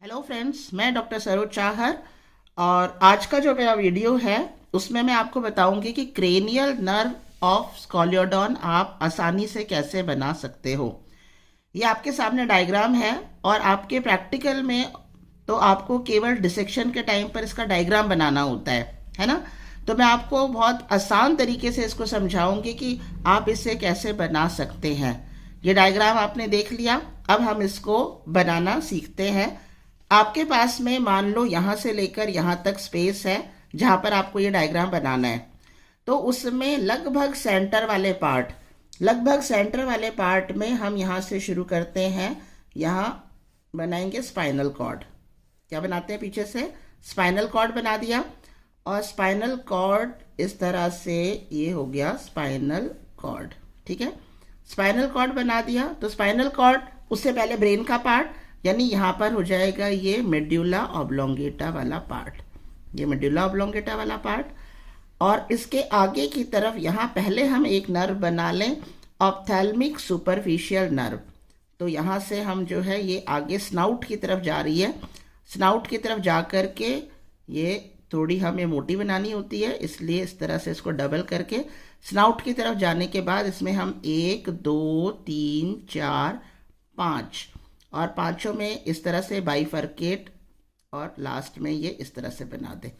Hello friends, मैं doctor Saroj Chahar. और आज का जो मेरा वीडियो है उसमें मैं आपको बताऊंगी कि क्रेनियल नर्व ऑफ स्कॉलियोडॉन आप आसानी से कैसे बना सकते हो। ये आपके सामने डायग्राम है और आपके प्रैक्टिकल में तो आपको केवल डिसेक्शन के टाइम पर इसका डायग्राम बनाना होता है ना। तो मैं आपको बहुत आसान तरीके से इसको समझाऊंगी कि आप इसे कैसे बना सकते हैं। ये डायग्राम आपने देख लिया, अब हम इसको बनाना सीखते हैं। आपके पास में मान लो यहाँ से लेकर यहाँ तक स्पेस है जहाँ पर आपको ये डायग्राम बनाना है। तो उसमें लगभग सेंटर वाले पार्ट में हम यहाँ से शुरू करते हैं। यहाँ बनाएंगे स्पाइनल कॉर्ड। क्या बनाते हैं? पीछे से स्पाइनल कॉर्ड बना दिया। और स्पाइनल कॉर्ड इस तरह से ये हो गया स्पाइनल कॉर्ड। ठीक है, स्पाइनल कॉर्ड बना दिया। तो स्पाइनल कॉर्ड, उससे पहले ब्रेन का पार्ट, यानी यहाँ पर हो जाएगा ये मेडुला ऑब्लोंगेटा वाला पार्ट, ये मेडुला ऑब्लोंगेटा वाला पार्ट। और इसके आगे की तरफ यहाँ पहले हम एक नर्व बना लें, ऑप्थेल्मिक सुपरफिशियल नर्व। तो यहाँ से हम जो है ये आगे स्नाउट की तरफ जा रही है। स्नाउट की तरफ जा कर के ये थोड़ी हमें मोटी बनानी होती है, इसलिए इस तरह से इसको डबल करके स्नाउट की तरफ जाने के बाद इसमें हम 1 2 3 4 5 और पांचों में इस तरह से बाइफर्केट और लास्ट में ये इस तरह से बना दे।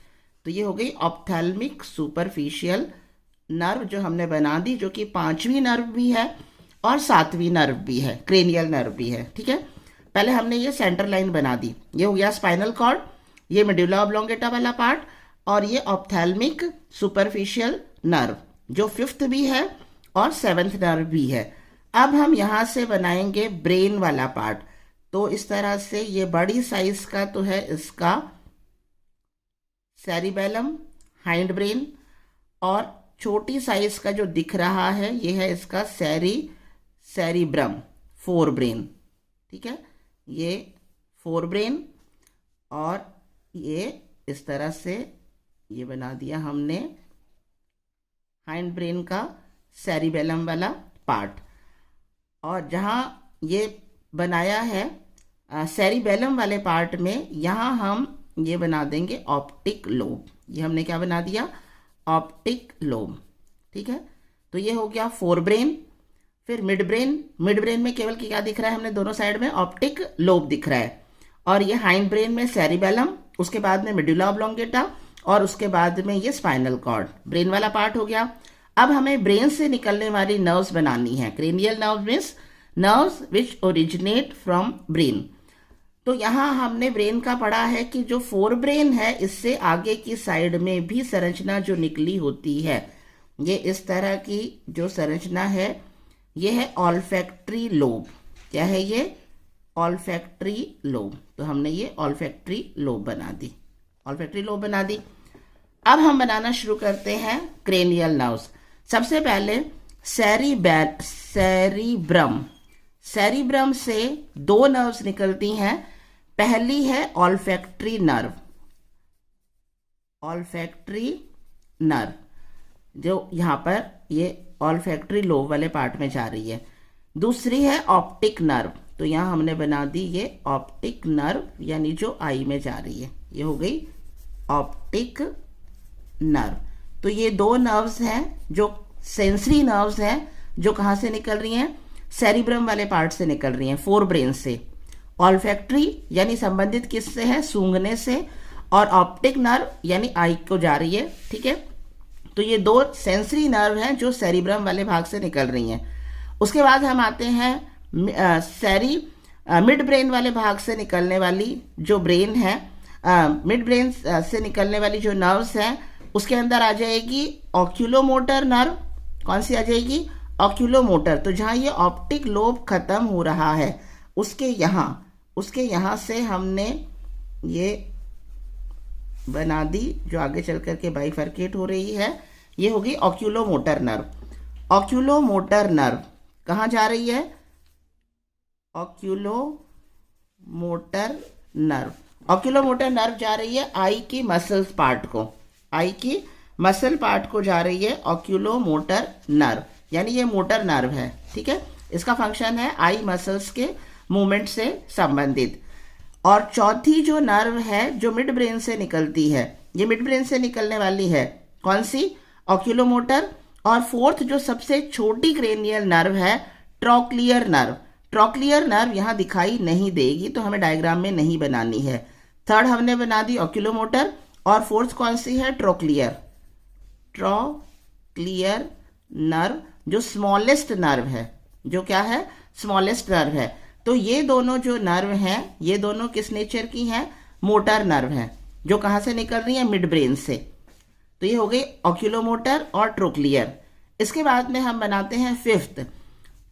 तो ये हो गई ऑप्थेल्मिक सुपरफिशियल नर्व जो हमने बना दी, जो कि 5वीं नर्व भी है और 7वीं नर्व भी है, क्रेनियल नर्व भी है। ठीक है, पहले हमने ये सेंटर लाइन बना दी। ये हो गया स्पाइनल कॉर्ड, ये मेडुला ऑब्लोंगेटा वाला पार्ट, और ये ऑप्थेल्मिक सुपरफिशियल नर्व जो 5th भी है और 7th नर्व भी है। अब हम यहाँ से बनाएंगे ब्रेन वाला पार्ट। तो इस तरह से ये बड़ी साइज का तो है इसका सेरिबेलम, हाइंड ब्रेन, और छोटी साइज का जो दिख रहा है ये है इसका सेरिब्रम, फोर ब्रेन। ठीक है, ये फोर ब्रेन, और ये इस तरह से ये बना दिया हमने हाइंड ब्रेन का सेरिबेलम वाला पार्ट। और जहाँ ये बनाया है सेरिबेलम वाले पार्ट में, यहाँ हम ये बना देंगे ऑप्टिक लोब। ये हमने क्या बना दिया? Optic lobe. ठीक है, तो ये हो गया फोर ब्रेन। फिर मिड ब्रेन में केवल क्या दिख रहा है? हमने दोनों साइड में ऑप्टिक लोब दिख रहा है। और ये हाइंड ब्रेन में सेरिबेलम, उसके बाद में मेडुला ऑब्लोंगेटा, और उसके बाद में ये स्पाइनल कॉर्ड। ब्रेन वाला पार्ट हो गया। अब हमें ब्रेन से निकलने वाली नर्व्स बनानी है। Cranial nerve means nerves which originate from brain. तो यहाँ हमने ब्रेन का पढ़ा है कि जो फोर ब्रेन है इससे आगे की साइड में भी संरचना जो निकली होती है, ये इस तरह की जो संरचना है ये है ऑल्फैक्टरी लोब। क्या है ये? Olfactory lobe. तो हमने ये ऑल्फैक्टरी लोब बना दी, ऑल्फैक्टरी लोब बना दी। अब हम बनाना शुरू करते हैं क्रेनियल नर्व्स। सबसे पहले सेरिब्रम से 2 नर्व्स निकलती हैं। पहली है ऑल्फैक्टरी नर्व, जो यहाँ पर ये ऑल्फैक्टरी लोब वाले पार्ट में जा रही है। दूसरी है ऑप्टिक नर्व, तो यहाँ हमने बना दी ये ऑप्टिक नर्व, यानी जो आई में जा रही है। ये हो गई ऑप्टिक नर्व। तो ये 2 नर्व्स हैं जो सेंसरी नर्व्स हैं, जो कहाँ से निकल रही हैं? सेरिब्रम वाले पार्ट से निकल रही हैं, फोर ब्रेन से। ऑल्फैक्टरी यानी संबंधित किससे है? सूंघने से। और ऑप्टिक नर्व यानी आई को जा रही है। ठीक है, तो ये 2 सेंसरी नर्व हैं जो सेरिब्रम वाले भाग से निकल रही हैं। उसके बाद हम आते हैं मिड ब्रेन वाले भाग से निकलने वाली जो ब्रेन है, मिड ब्रेन से निकलने वाली जो नर्व्स हैं, उसके अंदर आ जाएगी ऑक्यूलोमोटर नर्व। कौन सी आ जाएगी? ऑक्यूलोमोटर। तो जहाँ ये ऑप्टिक लोब खत्म हो रहा है उसके यहाँ से हमने ये बना दी, जो आगे चल करके बाइफर्केट हो रही है। ये होगी ऑक्यूलोमोटर नर्व। ऑक्यूलोमोटर नर्व कहाँ जा रही है? ऑक्यूलोमोटर नर्व जा रही है आई की मसल पार्ट को जा रही है ऑक्यूलोमोटर नर्व, यानी ये मोटर नर्व है। ठीक है, इसका फंक्शन है आई मसल्स के मूवमेंट से संबंधित। और चौथी जो नर्व है जो मिड ब्रेन से निकलती है, ये मिड ब्रेन से निकलने वाली है, कौन सी? ऑक्यूलोमोटर। और फोर्थ जो सबसे छोटी क्रेनियल नर्व है, ट्रोक्लियर नर्व। ट्रोक्लियर नर्व यहाँ दिखाई नहीं देगी तो हमें डायग्राम में नहीं बनानी है। थर्ड हमने बना दी ऑक्यूलोमोटर, और फोर्थ कौन सी है? ट्रोक्लियर। ट्रोक्लियर नर्व जो स्मॉलेस्ट नर्व है, जो क्या है? स्मॉलेस्ट नर्व है। तो ये दोनों जो नर्व हैं, ये दोनों किस नेचर की हैं? मोटर नर्व हैं, जो कहाँ से निकल रही है? मिड ब्रेन से। तो ये हो गई ऑक्यूलोमोटर और ट्रोक्लियर। इसके बाद में हम बनाते हैं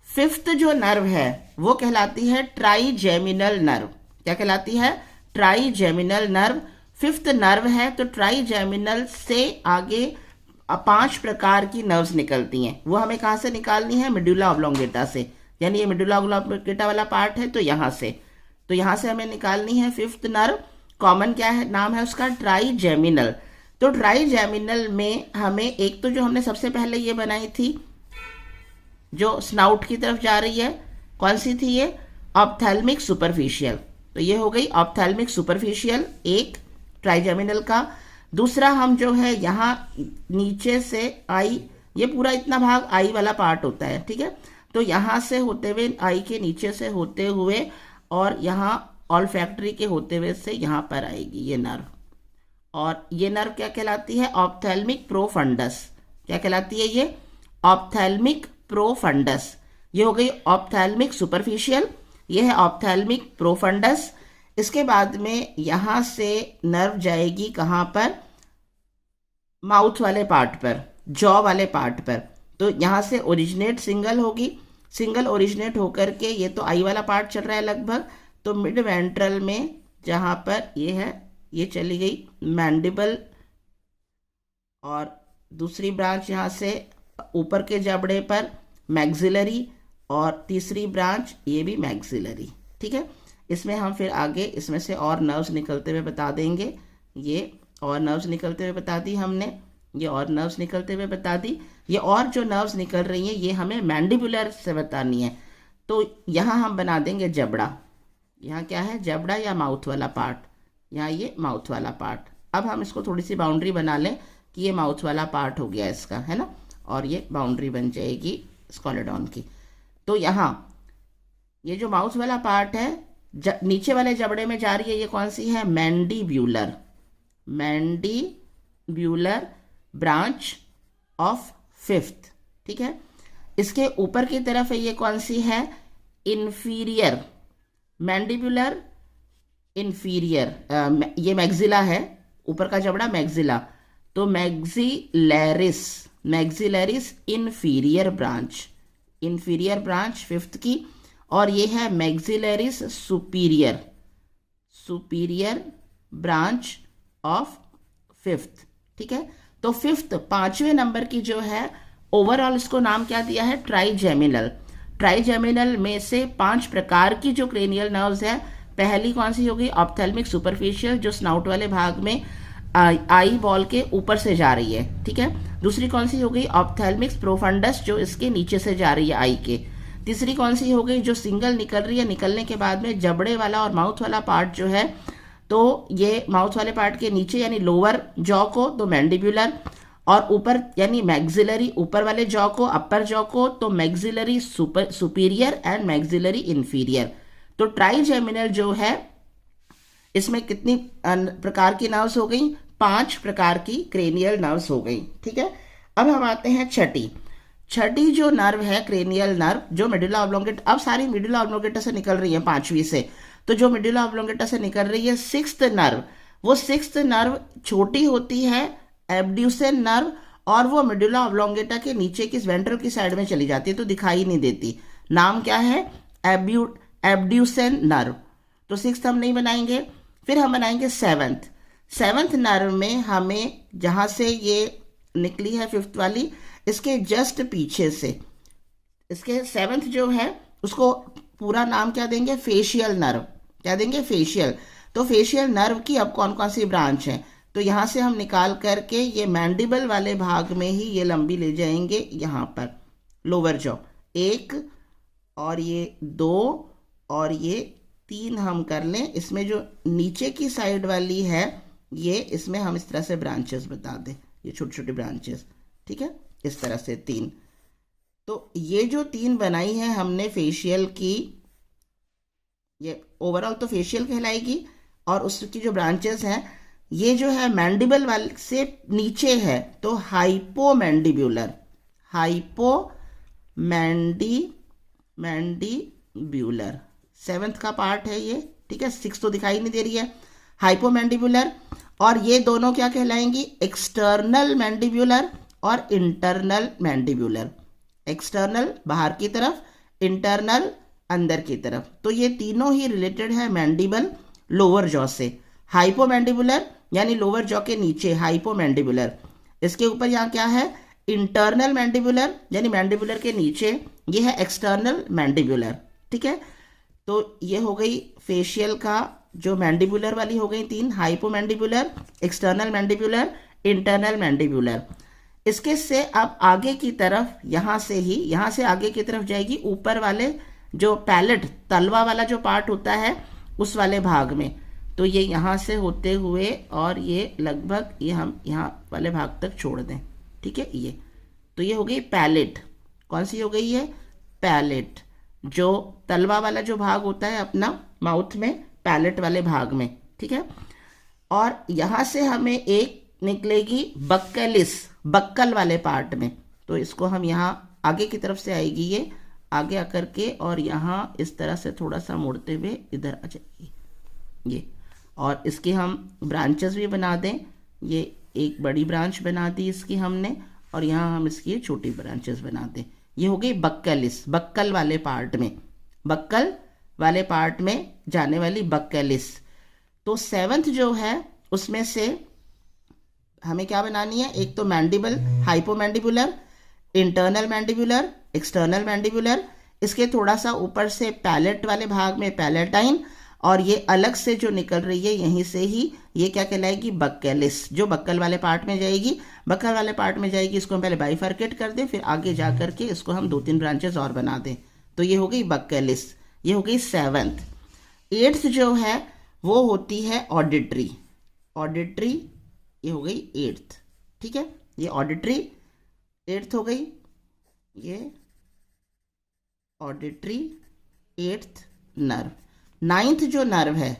फिफ्थ जो नर्व है वो कहलाती है ट्राइजेमिनल नर्व। क्या कहलाती है? ट्राइजेमिनल नर्व फिफ्थ नर्व है। तो ट्राइजेमिनल से आगे 5 प्रकार की नर्व्स निकलती हैं। वो हमें कहाँ से निकालनी है? मेडुला ऑब्लोंगेटा से, यानी ये मेडुला ऑब्लोंगेटा वाला पार्ट है तो यहाँ से। तो यहाँ से हमें निकालनी है फिफ्थ नर्व। कॉमन क्या है? नाम है उसका ट्राइजेमिनल। तो ट्राइजेमिनल में हमें एक तो जो हमने सबसे पहले ये बनाई थी जो स्नाउट की तरफ जा रही है, कौन सी थी ये? Ophthalmic superficial. तो ये हो गई ऑप्थेल्मिक सुपरफिशियल एक ट्राइजेमिनल का। दूसरा हम जो है यहाँ नीचे से आई, ये पूरा इतना भाग आई वाला पार्ट होता है, ठीक है। तो यहाँ से होते हुए आई के नीचे से होते हुए और यहाँ ऑल्फैक्टरी के होते हुए से यहाँ पर आएगी ये नर्व। और ये नर्व क्या कहलाती है? Ophthalmic profundis. क्या कहलाती है ये? Ophthalmic profundis. ये हो गई ऑप्थेल्मिक सुपरफिशियल, ये है ऑप्थेल्मिक प्रोफंडस। इसके बाद में यहां से नर्व जाएगी कहां पर? माउथ वाले पार्ट पर, जॉ वाले पार्ट पर। तो यहां से ओरिजिनेट सिंगल होगी, सिंगल ओरिजिनेट होकर के ये तो आई वाला पार्ट चल रहा है लगभग, तो मिड वेंट्रल में जहां पर ये है ये चली गई मैंडिबल, और दूसरी ब्रांच यहाँ से ऊपर के जबड़े पर मैक्सिलरी, और तीसरी ब्रांच ये भी मैक्सिलरी, ठीक है। इसमें हम फिर आगे इसमें से और नर्व्स निकलते हुए बता देंगे। ये और नर्व्स निकलते हुए बता दी हमने, ये और नर्व्स निकलते हुए बता दी। ये और जो नर्व्स निकल रही हैं ये हमें मैंडिबुलर से बतानी है। तो यहाँ हम बना देंगे जबड़ा। यहाँ क्या है? जबड़ा या माउथ वाला पार्ट। यहाँ ये माउथ वाला पार्ट। अब हम इसको थोड़ी सी बाउंड्री बना लें कि ये माउथ वाला पार्ट हो गया इसका, है ना, और ये बाउंड्री बन जाएगी स्कोलेडॉन की। तो यहाँ ये जो माउथ वाला पार्ट है नीचे वाले जबड़े में जा रही है, ये कौन सी है? Mandibular. Mandibular branch of fifth, ठीक है। इसके ऊपर की तरफ है, ये कौन सी है? इंफीरियर। मैंडिब्यूलर इंफीरियर, ये मैक्सिला है, ऊपर का जबड़ा मैक्सिला। तो maxillaris, maxillaris inferior branch, inferior branch fifth की। और ये है maxillaris superior, superior branch of fifth, ठीक है। तो फिफ्थ 5वें नंबर की जो है ओवरऑल इसको नाम क्या दिया है? ट्राइजेमिनल। ट्राइजेमिनल में से 5 प्रकार की जो क्रेनियल नर्व्स है, पहली कौन सी होगी? ऑप्थेल्मिक सुपरफिशियल, जो स्नाउट वाले भाग में आई बॉल के ऊपर से जा रही है, ठीक है। दूसरी कौन सी हो गई? ऑप्थेल्मिक्स प्रोफंडस, जो इसके नीचे से जा रही है आई के। तीसरी कौन सी हो गई? जो सिंगल निकल रही है, निकलने के बाद में जबड़े वाला और माउथ वाला पार्ट जो है, तो ये माउथ वाले पार्ट के नीचे यानी लोअर जॉ को तो मैंडिब्यूलर, और ऊपर यानी मैक्सिलरी ऊपर वाले जॉ को, अपर जॉ को तो maxillary superior and maxillary inferior. तो ट्राइजेमिनल जो है इसमें कितनी प्रकार की नर्व्स हो गई? 5 प्रकार की क्रेनियल नर्व्स हो गई, ठीक है। अब हम आते हैं छठी जो नर्व है क्रेनियल नर्व, जो मेडुला ऑब्लोंगेटा, अब सारी मेडुला ऑब्लोंगेटा से निकल रही है 5वीं से, तो जो मेडुला ऑब्लोंगेटा से निकल रही है सिक्स्थ नर्व, वो सिक्स्थ नर्व छोटी होती है, एब्ड्यूसेन नर्व, और वो मेडुला ऑब्लोंगेटा के नीचे की वेंट्रल की साइड में चली जाती है, तो दिखाई नहीं देती। नाम क्या है? एब्ड्यूसेन नर्व। तो सिक्स्थ हम नहीं बनाएंगे। फिर हम बनाएंगे सेवंथ नर्व में हमें जहां से ये निकली है फिफ्थ वाली, इसके जस्ट पीछे से, इसके सेवंथ जो है उसको पूरा नाम क्या देंगे? Facial nerve. क्या देंगे? फेशियल। तो फेशियल नर्व की अब कौन कौन सी ब्रांच है? तो यहाँ से हम निकाल करके ये मैंडिबल वाले भाग में ही ये लंबी ले जाएंगे, यहाँ पर लोअर जॉ 1 और ये 2 और ये 3 हम कर लें। इसमें जो नीचे की साइड वाली है ये, इसमें हम इस तरह से ब्रांचेस बता दें, ये छोटे छोटे ब्रांचेस, ठीक है, इस तरह से 3। तो ये जो 3 बनाई है हमने फेशियल की, ये ओवरऑल तो फेशियल कहलाएगी। और उसकी जो ब्रांचेस हैं ये जो है मैंडिबल वाले से नीचे है तो हाइपोमैंडिब्यूलर, मैंडिब्यूलर 7th का पार्ट है ये, ठीक है। 6 तो दिखाई नहीं दे रही है, हाइपोमैंडिब्यूलर। और ये दोनों क्या कहलाएंगी, एक्सटर्नल मैंडिब्यूलर और इंटरनल मैंडिब्यूलर। एक्सटर्नल बाहर की तरफ, इंटरनल अंदर की तरफ। तो ये तीनों ही रिलेटेड है मैंडिबल लोअर जॉ से। हाइपोमैंडिबुलर यानी लोअर जॉ के नीचे हाइपोमैंडिबुलर, इसके ऊपर यहाँ क्या है, इंटरनल मैंडिबुलर यानी मैंडिबुलर के नीचे ये है एक्सटर्नल मैंडिबुलर, ठीक है। तो ये हो गई फेशियल का जो मैंडिबुलर वाली हो गई 3, हाइपोमैंडिबुलर, एक्सटर्नल मैंडिबुलर, इंटरनल मैंडिबुलर। इसके से अब आगे की तरफ यहाँ से आगे की तरफ जाएगी ऊपर वाले जो पैलेट, तलवा वाला जो पार्ट होता है उस वाले भाग में। तो ये यहाँ से होते हुए और ये लगभग ये हम यहाँ वाले भाग तक छोड़ दें, ठीक है। ये तो ये हो गई पैलेट। कौन सी हो गई है, पैलेट, जो तलवा वाला जो भाग होता है अपना माउथ में, पैलेट वाले भाग में, ठीक है। और यहाँ से हमें एक निकलेगी बक्कलिस, बक्कल वाले पार्ट में। तो इसको हम यहाँ आगे की तरफ से आएगी, ये आगे आकर के और यहाँ इस तरह से थोड़ा सा मुड़ते हुए इधर आ जाएगी ये। और इसके हम ब्रांचेस भी बना दें, ये एक बड़ी ब्रांच बना दी इसकी हमने, और यहाँ हम इसकी छोटी ब्रांचेस बना दें। ये हो गई बक्कलिस, बक्कल वाले पार्ट में, बक्कल वाले पार्ट में जाने वाली बक्कलिस। तो 7th जो है उसमें से हमें क्या बनानी है, एक तो mandible, hypomandibular, internal mandibular, external mandibular, इसके थोड़ा सा ऊपर से पैलेट वाले भाग में पैलेटाइन, और ये अलग से जो निकल रही है यहीं से ही ये क्या कहलाएगी, बक्कलिस, जो बक्कल वाले पार्ट में जाएगी। बक्कल वाले पार्ट में जाएगी, इसको हम पहले बाइफर्केट कर दें, फिर आगे जा करके इसको हम 2-3 ब्रांचेस और बना दें। तो ये हो गई बक्कलिस, ये हो गई 7th। 8th जो है वो होती है ऑडिटरी, ऑडिटरी ये हो गई 8th, ठीक है। ये ऑडिटरी 8th हो गई, ये ऑडिटरी 8th नर्व। 9th जो नर्व है,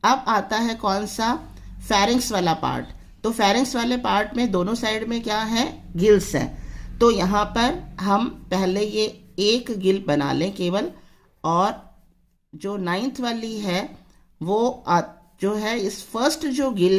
अब आता है कौन सा, फेरिंक्स वाला पार्ट। तो फेरिंक्स वाले पार्ट में दोनों साइड में क्या है, गिल्स हैं। तो यहाँ पर हम पहले ये एक गिल बना लें केवल, और जो 9th वाली है वो जो है इस फर्स्ट जो गिल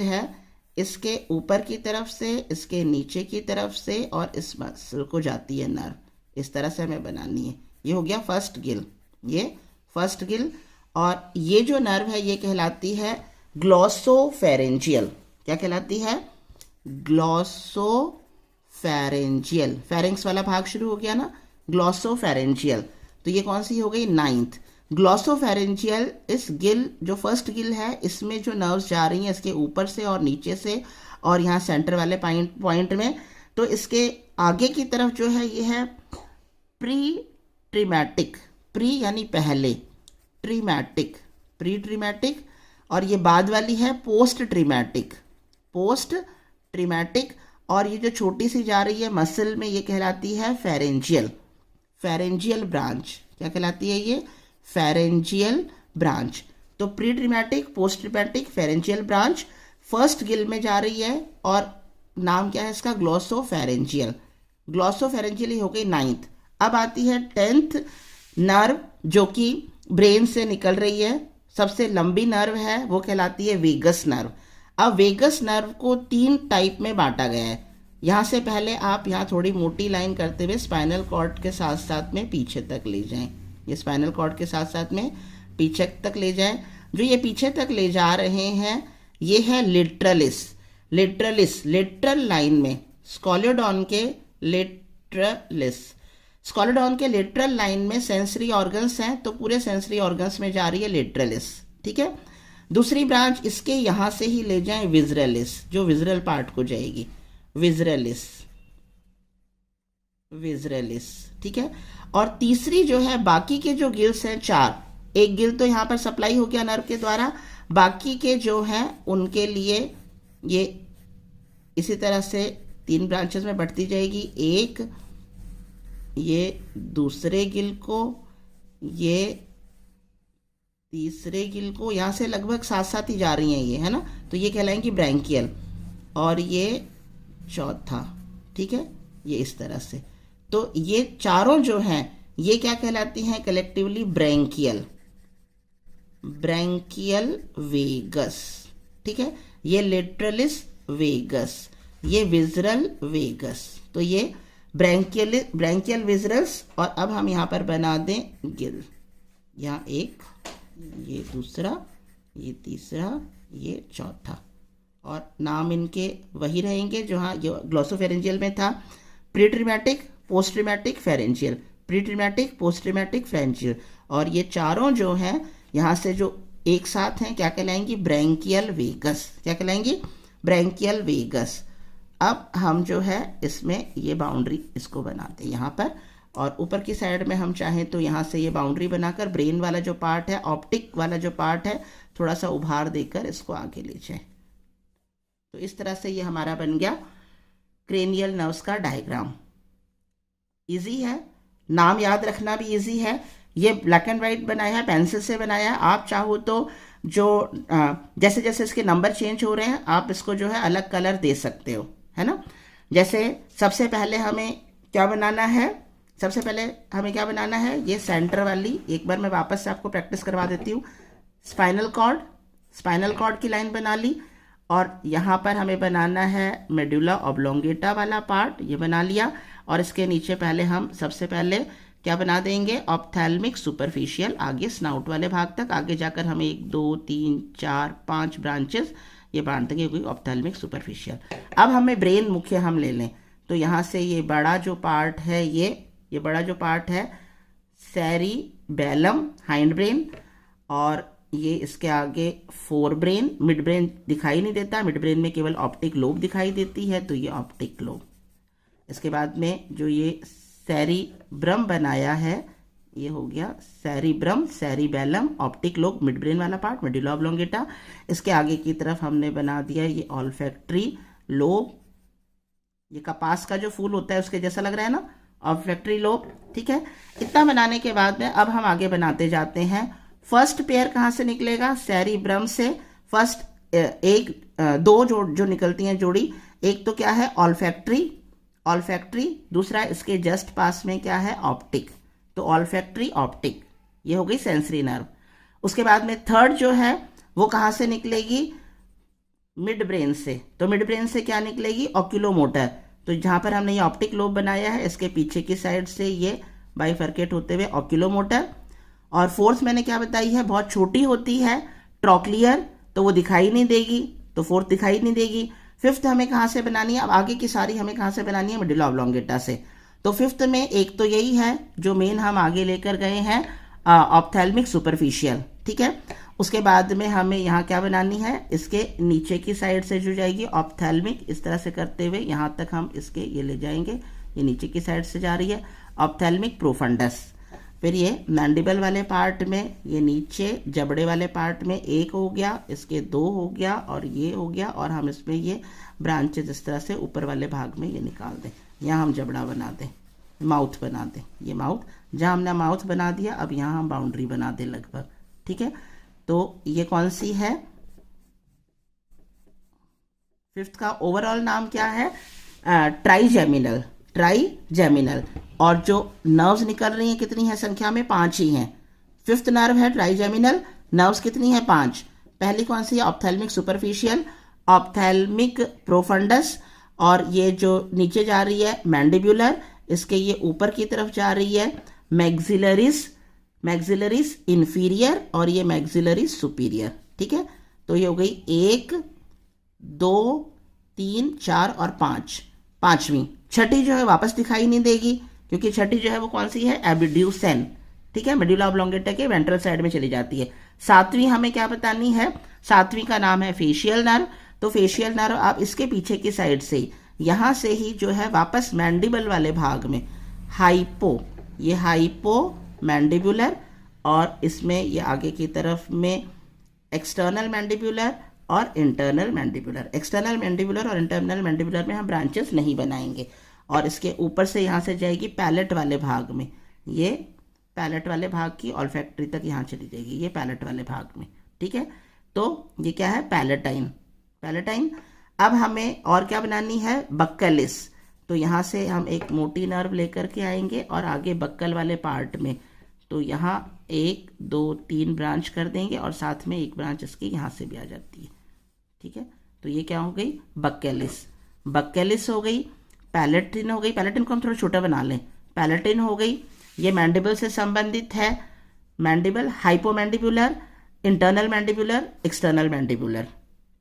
है इसके ऊपर की तरफ से, इसके नीचे की तरफ से, और इस मसल को जाती है नर्व, इस तरह से हमें बनानी है। ये हो गया फर्स्ट गिल, ये फर्स्ट गिल। और ये जो नर्व है ये कहलाती है ग्लॉसोफेरेंजियल। क्या कहलाती है, ग्लॉसोफेरेंजियल। फेरिंक्स वाला भाग शुरू हो गया ना, ग्लॉसोफेरेंजियल। तो ये कौन सी हो गई, 9th। ग्लॉसोफेरेंजियल, इस गिल जो फर्स्ट गिल है इसमें जो नर्व्स जा रही हैं इसके ऊपर से और नीचे से, और यहाँ सेंटर वाले पॉइंट में। तो इसके आगे की तरफ जो है ये है प्री ट्रीमैटिक, प्री यानी पहले, ट्रीमैटिक, प्री ट्रीमैटिक। और ये बाद वाली है पोस्ट ट्रीमैटिक, पोस्ट ट्रीमैटिक। और ये जो छोटी सी जा रही है मसल में ये कहलाती है फेरेंजियल, फेरेंजियल ब्रांच। क्या कहलाती है ये, फेरेंजियल ब्रांच। तो pretrematic, posttrematic, pharyngeal branch first gill में जा रही है, और नाम क्या है इसका, ग्लॉसोफेरेंजियल। ग्लॉसोफेरेंजियल ही हो गई 9th। अब आती है 10th नर्व, जो कि ब्रेन से निकल रही है, सबसे लंबी नर्व है, वो कहलाती है वेगस नर्व। अब वेगस नर्व को 3 टाइप में बांटा गया है। यहाँ से पहले आप यहाँ थोड़ी मोटी लाइन करते हुए स्पाइनल कॉर्ड के साथ साथ में पीछे तक ले जाएं, ये स्पाइनल कॉर्ड के साथ साथ में पीछे तक ले जाएं। जो ये पीछे तक ले जा रहे हैं ये है लेटरलिस, लेटरलिस, लेटरल लाइन में, स्कोलियोडॉन के लेटरलिस, स्कोलियोडॉन के लेटरल लाइन में सेंसरी ऑर्गन्स हैं, तो पूरे सेंसरी ऑर्गन्स में जा रही है लेटरलिस, ठीक है। दूसरी ब्रांच इसके यहाँ से ही ले जाएं विजरलिस, जो विजरल पार्ट को जाएगी, विजरलिस, विजरलिस, ठीक है। और तीसरी जो है, बाकी के जो गिल्स हैं 4, एक गिल तो यहाँ पर सप्लाई हो गया नर्व के द्वारा, बाकी के जो हैं उनके लिए ये इसी तरह से 3 ब्रांचेस में बढ़ती जाएगी। एक ये दूसरे गिल को, ये तीसरे गिल को, यहाँ से लगभग साथ साथ ही जा रही हैं ये, है ना, तो ये कहलाएंगी ब्रैंकियल। और ये चौथा, ठीक है, ये इस तरह से। तो ये चारों जो हैं ये क्या कहलाती हैं कलेक्टिवली? ब्रैंकियल, ब्रैंकियल वेगस, ठीक है। ये लेटरलिस वेगस, ये विजरल वेगस। तो ये ब्रैंकियल विजरल्स। और अब हम यहाँ पर बना दें गिल, यहाँ एक, ये दूसरा, ये तीसरा, ये चौथा। और नाम इनके वही रहेंगे जो हाँ जो ग्लोसोफेरेंजियल में था, प्रीट्रिमेटिक, पोस्ट ट्रिमेटिक, फेरेंजियल, प्रीट्रिमेटिक, पोस्ट ट्रिमेटिक, फेरेंजियल। और ये चारों जो हैं यहाँ से जो एक साथ हैं क्या कहलाएंगी? Branchial vagus. क्या कहलाएंगी? Branchial vagus. अब हम जो है इसमें ये बाउंड्री इसको बनाते हैं यहाँ पर, और ऊपर की साइड में हम चाहें तो यहाँ से ये बाउंड्री बनाकर ब्रेन वाला जो पार्ट है, ऑप्टिक वाला जो पार्ट है, थोड़ा सा उभार देकर इसको आगे ले जाए। तो इस तरह से ये हमारा बन गया क्रेनियल नर्व्स का डायग्राम। इजी है, नाम याद रखना भी इजी है। ये ब्लैक एंड वाइट बनाया है, पेंसिल से बनाया है। आप चाहो तो जो जैसे जैसे इसके नंबर चेंज हो रहे हैं आप इसको जो है अलग कलर दे सकते हो, है ना। जैसे सबसे पहले हमें क्या बनाना है? सबसे पहले हमें क्या बनाना है? ये सेंटर वाली, एक बार मैं वापस से आपको प्रैक्टिस करवा देती हूँ। स्पाइनल कॉर्ड, स्पाइनल कॉर्ड की लाइन बना ली, और यहाँ पर हमें बनाना है मेडुला ऑब्लोंगेटा वाला पार्ट, ये बना लिया। और इसके नीचे पहले हम सबसे पहले क्या बना देंगे? ऑप्थेल्मिक सुपरफिशियल, आगे स्नाउट वाले भाग तक, आगे जाकर हमें 1 2 3 4 5 ब्रांचेस ये बांट देंगे कोई ऑप्थेल्मिक सुपरफिशियल। अब हमें ब्रेन मुख्य हम ले लें, तो यहाँ से ये बड़ा जो पार्ट है, ये बड़ा जो पार्ट है सेरिबेलम, हाइंड ब्रेन, और ये इसके आगे फोर ब्रेन। मिड ब्रेन दिखाई नहीं देता, मिड ब्रेन में केवल ऑप्टिक लोब दिखाई देती है, तो ये ऑप्टिक लोब। इसके बाद में जो ये सेरिब्रम बनाया है, ये हो गया cerebrum, cerebellum, optic lobe, mid brain वाला पार्ट, मेडुला ऑब्लोंगेटा। इसके आगे की तरफ हमने बना दिया ये ऑल्फैक्टरी लोब, ये कपास का जो फूल होता है उसके जैसा लग रहा है ना, ऑल्फैक्टरी लोब, ठीक है। इतना बनाने के बाद में अब हम आगे बनाते जाते हैं। फर्स्ट पेयर कहाँ से निकलेगा? सेरिब्रम से। फर्स्ट दो जो निकलती हैं जोड़ी, एक तो क्या है? ऑल्फैक्टरी, ऑल्फैक्टरी, दूसरा इसके जस्ट पास में क्या है? ऑप्टिक। तो ऑल्फैक्टरी, ऑप्टिक, ये हो गई सेंसरी नर्व। उसके बाद में थर्ड जो है वो कहाँ से निकलेगी? मिड ब्रेन से। तो मिड ब्रेन से क्या निकलेगी? ऑक्यूलोमोटर। तो जहाँ पर हमने ये ऑप्टिक लोब बनाया है, इसके पीछे की साइड से ये बाइफर्केट होते हुए ऑक्यूलोमोटर। और फोर्थ मैंने क्या बताई है? बहुत छोटी होती है, ट्रॉक्लियर, तो वो दिखाई नहीं देगी, तो फोर्थ दिखाई नहीं देगी। फिफ्थ हमें कहाँ से बनानी है? अब आगे की सारी हमें कहाँ से बनानी है? मेडुला ऑब्लोंगेटा से। तो फिफ्थ में एक तो यही है जो मेन हम आगे लेकर गए हैं, ऑप्थेल्मिक सुपरफिशियल, ठीक है। उसके बाद में हमें यहाँ क्या बनानी है? इसके नीचे की साइड से जो जाएगी ऑप्थेल्मिक, इस तरह से करते हुए यहाँ तक हम इसके ये ले जाएंगे, ये नीचे की साइड से जा रही है ऑप्थेल्मिक प्रोफंडस। फिर ये मैंडिबल वाले पार्ट में, ये नीचे जबड़े वाले पार्ट में एक हो गया, इसके 2 हो गया, और ये हो गया। और हम इसमें ये ब्रांचेज इस तरह से ऊपर वाले भाग में ये निकाल दें। यहाँ हम जबड़ा बना दें, माउथ बना दें, ये माउथ। जहाँ हमने माउथ बना दिया, अब यहाँ हम बाउंड्री बना दें लगभग, ठीक है। तो ये कौन सी है? फिफ्थ का ओवरऑल नाम क्या है? Trigeminal, trigeminal. और जो नर्व्स निकल रही हैं कितनी है संख्या में? 5 ही हैं। फिफ्थ नर्व है ट्राइजेमिनल, नर्व्स कितनी है? 5। पहली कौन सी है? ऑप्थेल्मिक सुपरफिशियल, ऑप्थेल्मिक प्रोफंडस, और ये जो नीचे जा रही है मैंडिबुलर, इसके ये ऊपर की तरफ जा रही है मैक्सिलरिस, मैक्सिलरिस इंफीरियर, और ये मैक्सिलरिस सुपीरियर, ठीक है। तो ये हो गई 1 2 3 4 और 5, पांचवी। छठी जो है वापस दिखाई नहीं देगी, क्योंकि छठी जो है वो कौन सी है? एब्ड्यूसेन, ठीक है, मेडुला ऑब्लोंगेटा के वेंट्रल साइड में चली जाती है। सातवीं हमें क्या बतानी है? सातवीं का नाम है फेशियल नर्व। तो फेशियल नर्व आप इसके पीछे की साइड से यहाँ से ही जो है वापस मैंडिबल वाले भाग में हाइपो, ये हाइपो मैंडिबुलर, और इसमें ये आगे की तरफ में एक्सटर्नल मैंडिबुलर और इंटरनल मैंडिबुलर। एक्सटर्नल मैंडिबुलर और इंटरनल मैंडिबुलर में हम ब्रांचेस नहीं बनाएंगे। और इसके ऊपर से यहाँ से जाएगी पैलेट वाले भाग में, ये पैलेट वाले भाग की ऑल्फैक्टरी तक यहाँ चली जाएगी, ये पैलेट वाले भाग में, ठीक है। तो ये क्या है, पैलेटाइन। पैलेटाइन। अब हमें और क्या बनानी है, बक्कलिस। तो यहाँ से हम एक मोटी नर्व लेकर के आएंगे और आगे बक्कल वाले पार्ट में, तो यहाँ 1 2 3 ब्रांच कर देंगे और साथ में एक ब्रांच इसकी यहाँ से भी आ जाती है, ठीक है। तो ये क्या हो गई, बक्कलिस। बक्कलिस हो गई। पैलेटिन हो गई। पैलेटिन को हम थोड़ा छोटा बना लें। पैलेटिन हो गई, ये मैंडिबल से संबंधित है। Mandible, hypomandibular, internal mandibular, external mandibular,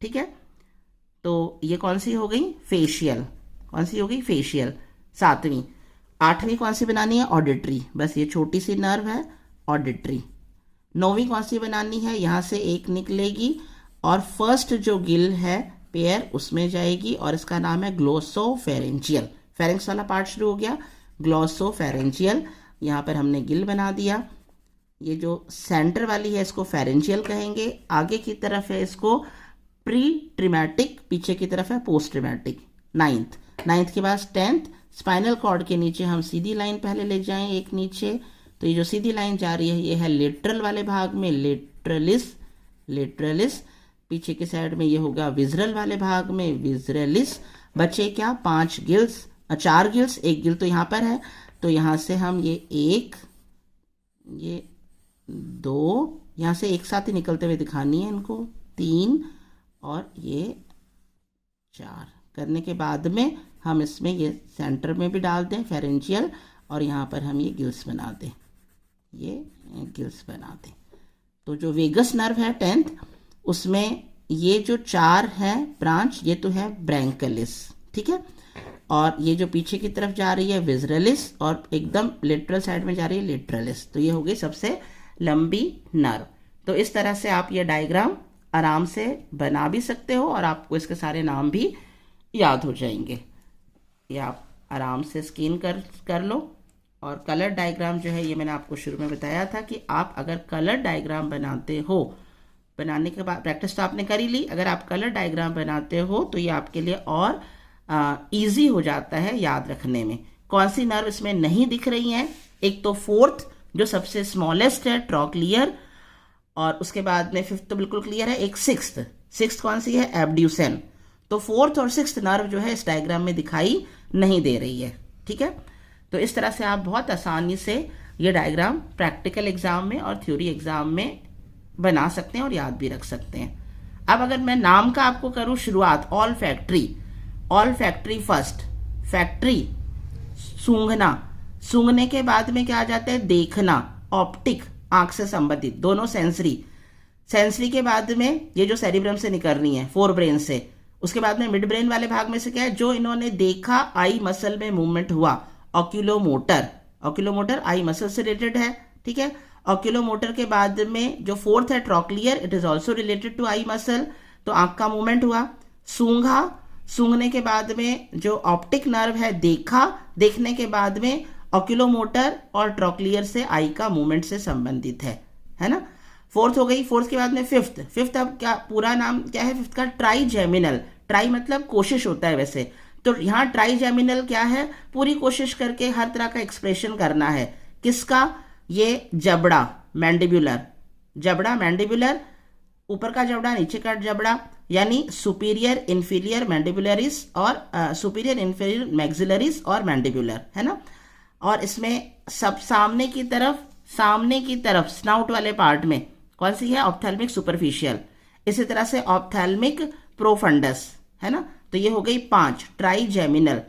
ठीक है। तो ये कौन सी हो गई, फेशियल। कौन सी हो गई, फेशियल। 7वीं। 8वीं कौन सी बनानी है, ऑडिटरी। बस ये छोटी सी नर्व है, ऑडिटरी। 9वीं कौन सी बनानी है, यहाँ से एक निकलेगी और फर्स्ट जो गिल है पेयर उसमें जाएगी और इसका नाम है ग्लोसोफेरेंजियल। फेरेंक्स वाला पार्ट शुरू हो गया, ग्लोसोफेरेंजियल। यहाँ पर हमने गिल बना दिया। ये जो सेंटर वाली है इसको फेरेंजियल कहेंगे। आगे की तरफ है इसको प्री ट्रिमेटिक, पीछे की तरफ है पोस्ट ट्रिमेटिक। 9th के बाद 10th। स्पाइनल कॉर्ड के नीचे हम सीधी लाइन पहले ले जाएं एक नीचे, तो ये जो सीधी लाइन जा रही है ये है लेटरल वाले भाग में, लेटरलिस। लेटरलिस। पीछे की साइड में ये होगा विजरल वाले भाग में, विजरलिस। बचे क्या, 5 गिल्स, 4 गिल्स, एक गिल तो यहाँ पर है, तो यहाँ से हम ये 1, ये 2, यहाँ से एक साथ ही निकलते हुए दिखानी है इनको, 3 और ये 4 करने के बाद में हम इसमें ये सेंटर में भी डाल दें फेरेंजियल और यहाँ पर हम ये गिल्स बना दें, ये गिल्स बना दें। तो जो वेगस नर्व है 10th, उसमें ये जो 4 है ब्रांच, ये तो है ब्रैंकलिस, ठीक है। और ये जो पीछे की तरफ जा रही है विजरलिस और एकदम लेटरल साइड में जा रही है लेटरलिस। तो ये हो गई सबसे लंबी नर्व। तो इस तरह से आप ये डायग्राम आराम से बना भी सकते हो और आपको इसके सारे नाम भी याद हो जाएंगे। ये आप आराम से स्कैन कर लो। और कलर डायग्राम जो है ये मैंने आपको शुरू में बताया था कि आप अगर कलर डायग्राम बनाते हो, बनाने के बाद प्रैक्टिस तो आपने कर ही ली, अगर आप कलर डायग्राम बनाते हो तो ये आपके लिए और इजी हो जाता है याद रखने में। कौन सी नर्व इसमें नहीं दिख रही है, एक तो 4th जो सबसे स्मॉलेस्ट है, ट्रॉक्लियर, और उसके बाद में 5th तो बिल्कुल क्लियर है, एक 6th कौन सी है, एब्ड्यूसेन। तो 4th और 6th नर्व जो है इस डायग्राम में दिखाई नहीं दे रही है, ठीक है। तो इस तरह से आप बहुत आसानी से ये डायग्राम प्रैक्टिकल एग्जाम में और थ्योरी एग्जाम में बना सकते हैं और याद भी रख सकते हैं। अब अगर मैं नाम का आपको करूं शुरुआत, ऑल फैक्ट्री फर्स्ट, फैक्ट्री सूंघना, सूंघने के बाद में क्या आ जाता है, देखना, ऑप्टिक आंख से संबंधित, दोनों सेंसरी के बाद में ये जो सेरिब्रम से निकल रही है, 4 ब्रेन से, उसके बाद में मिड ब्रेन वाले भाग में से क्या है, जो इन्होंने देखा आई मसल में मूवमेंट हुआ, ऑक्यूलोमोटर आई मसल से रिलेटेड है, ठीक है। ऑक्यूलोमोटर के बाद में जो 4th है trochlear, it is also related to eye muscle, तो आंख का मूवमेंट हुआ। सूंघा, सूंघने के बाद में जो ऑप्टिक नर्व है देखा, देखने के बाद में ऑक्यूलोमोटर और ट्रॉक्लियर से आई का मूवमेंट से संबंधित है ना। 4th हो गई। 4th के बाद में 5th अब क्या पूरा नाम क्या है 5th का, ट्राइजेमिनल। ट्राई मतलब कोशिश होता है वैसे, तो यहाँ ट्राइजेमिनल क्या है, पूरी कोशिश करके हर तरह का एक्सप्रेशन करना है। किसका, ये जबड़ा, मैंडिबुलर, जबड़ा मैंडिबुलर, ऊपर का जबड़ा नीचे का जबड़ा, यानी सुपीरियर इंफीरियर मैंडिबुलरिस और सुपीरियर इंफीरियर मैक्सिलरिस और मैंडिबुलर, है ना। और इसमें सब सामने की तरफ स्नाउट वाले पार्ट में कौन सी है, ऑप्थेल्मिक सुपरफिशियल, इसी तरह से ऑप्थेल्मिक प्रोफंडस, है ना। तो ये हो गई 5 ट्राइजेमिनल,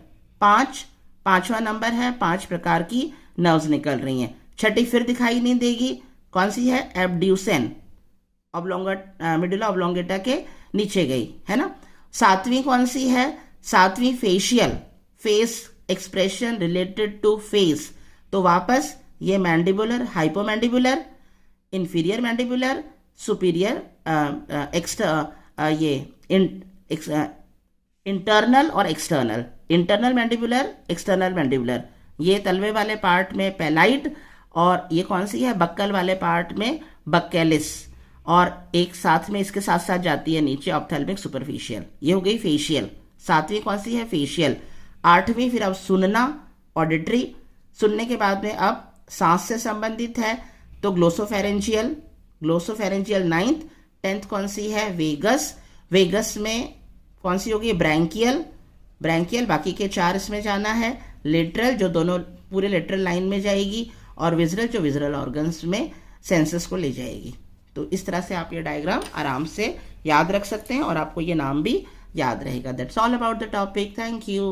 5वां नंबर है, 5 प्रकार की नर्व्स निकल रही हैं। 6ठी फिर दिखाई नहीं देगी, कौन सी है, एब्ड्यूसेन, मिडुला ऑब्लोंगेटा के नीचे गई, है ना। 7वीं कौन सी है, 7वीं facial, face expression related to face, तो वापस ये mandibular, hypomandibular, inferior mandibular, superior, internal और external, internal mandibular, external mandibular, ये तलवे वाले पार्ट में पैलाइट और ये कौन सी है, बक्कल वाले पार्ट में बक्केलिस, और एक साथ में इसके साथ साथ जाती है नीचे ऑप्थेल्मिक सुपरफिशियल। ये हो गई फेशियल। 7वीं कौन सी है, फेशियल। 8वीं फिर अब सुनना, ऑडिटरी। सुनने के बाद में अब सांस से संबंधित है तो ग्लोसोफेरेंजियल, ग्लोसोफेरेंजियल 9th। 10th कौन सी है, वेगस। वेगस में कौन सी होगी, ब्रैंकियल, ब्रैंकियल। बाकी के 4 इसमें जाना है। लेटरल जो दोनों पूरे लेटरल लाइन में जाएगी, और विजरल जो विजरल ऑर्गन्स में सेंसस को ले जाएगी। तो इस तरह से आप ये डायग्राम आराम से याद रख सकते हैं और आपको ये नाम भी याद रहेगा। That's all about the topic. Thank you.